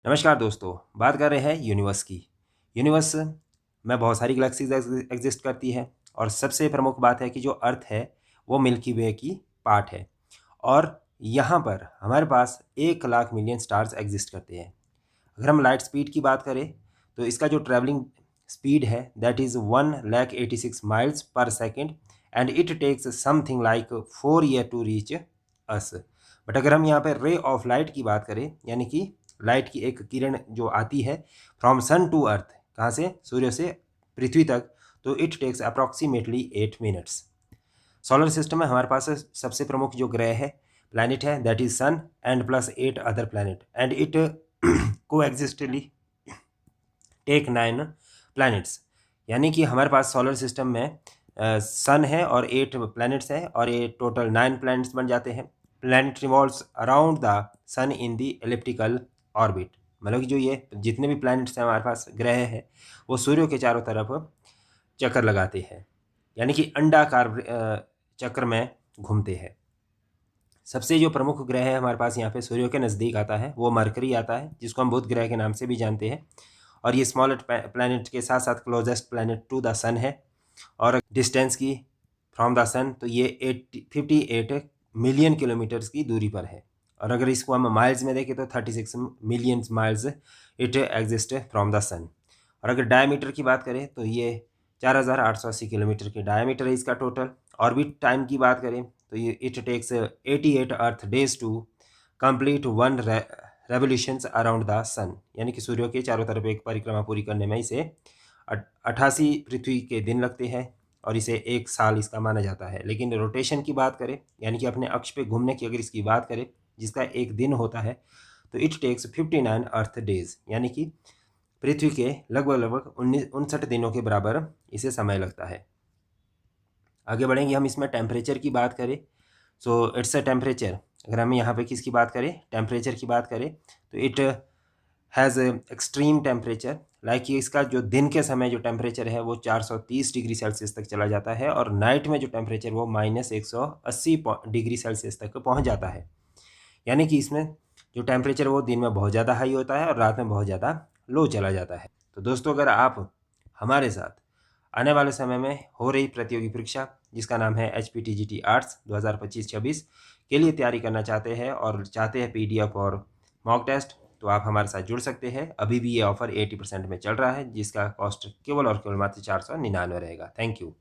नमस्कार दोस्तों, बात कर रहे हैं यूनिवर्स की। यूनिवर्स में बहुत सारी गैलेक्सीज एग्जिस्ट करती है और सबसे प्रमुख बात है कि जो अर्थ है वो मिल्की वे की पार्ट है और यहाँ पर हमारे पास 1 लाख मिलियन स्टार्स एग्जिस्ट करते हैं। अगर हम लाइट स्पीड की बात करें तो इसका जो ट्रैवलिंग स्पीड है दैट इज़ 1,86 माइल्स पर second and it takes something like 4 year to reach us. But अगर हम यहाँ पर रे ऑफ लाइट की बात करें, यानी कि लाइट की एक किरण जो आती है फ्रॉम सन टू अर्थ, कहाँ से, सूर्य से पृथ्वी तक, तो it takes approximately 8 minutes. Solar system में हमारे पास सबसे प्रमुख जो ग्रह है, प्लैनेट है, that is sun and plus 8 other planet and it को एग्जिस्टली टेक 9 प्लैनेट्स। यानी कि हमारे पास सोलर सिस्टम में सन है और 8 प्लैनेट्स हैं और ये टोटल 9 प्लैनेट्स बन जाते हैं। Planet revolves around the sun in the elliptical orbit. मतलब कि जो ये जितने भी प्लैनेट्स हैं हमारे पास, ग्रह हैं, वो सूर्य के चारों तरफ चक्कर लगाते हैं, यानी कि अंडाकार चक्र में घूमते हैं। सबसे जो प्रमुख ग्रह है हमारे पास यहाँ पे सूर्य के नज़दीक आता है वो मरकरी आता है, जिसको हम बुध ग्रह के नाम से भी जानते हैं। और ये स्मॉलेस्ट प्लैनेट के साथ साथ क्लोजेस्ट प्लैनेट टू द सन है। और डिस्टेंस की फ्रॉम द सन तो ये 58 मिलियन किलोमीटर्स की दूरी पर है। और अगर इसको हम माइल्स में देखें तो 36 million miles it exist from the sun. और अगर डायमीटर की बात करें तो ये 4,880 किलोमीटर के डायमीटर है इसका टोटल। ऑर्बिट टाइम की बात करें तो ये it takes 88 earth days to complete 1 revolutions around the sun. यानी कि सूर्य के चारों तरफ एक परिक्रमा पूरी करने में इसे 88 पृथ्वी के दिन लगते हैं और इसे 1 साल इसका माना जाता है। लेकिन रोटेशन की बात करें, यानी कि अपने अक्ष पे घूमने की अगर इसकी बात करें, जिसका 1 दिन होता है, तो इट टेक्स 59 अर्थ डेज, यानी कि पृथ्वी के लगभग 59 दिनों के बराबर इसे समय लगता है। आगे बढ़ेंगे हम इसमें टेम्परेचर की बात करें, सो इट्स अ टेम्परेचर। अगर हम यहाँ पे किसकी बात करें, टेम्परेचर की बात करें, तो it has extreme temperature. Like इसका जो दिन के समय जो टेम्परेचर है वो 430 डिग्री सेल्सियस तक चला जाता है और नाइट में जो टेम्परेचर वो -180 डिग्री सेल्सियस तक पहुँच जाता है। यानी कि इसमें जो टेम्परेचर वो दिन में बहुत ज़्यादा हाई होता है और रात में बहुत ज़्यादा लो चला जाता है। तो दोस्तों, अगर आप हमारे साथ आने वाले समय में हो रही प्रतियोगी परीक्षा जिसका नाम है HPTGT आर्ट्स 2025-26 के लिए तैयारी करना चाहते हैं और चाहते हैं PDF और मॉक टेस्ट, तो आप हमारे साथ जुड़ सकते हैं। अभी भी ये ऑफर 80% में चल रहा है, जिसका कॉस्ट केवल और केवल मात्र 499 रहेगा। Thank you.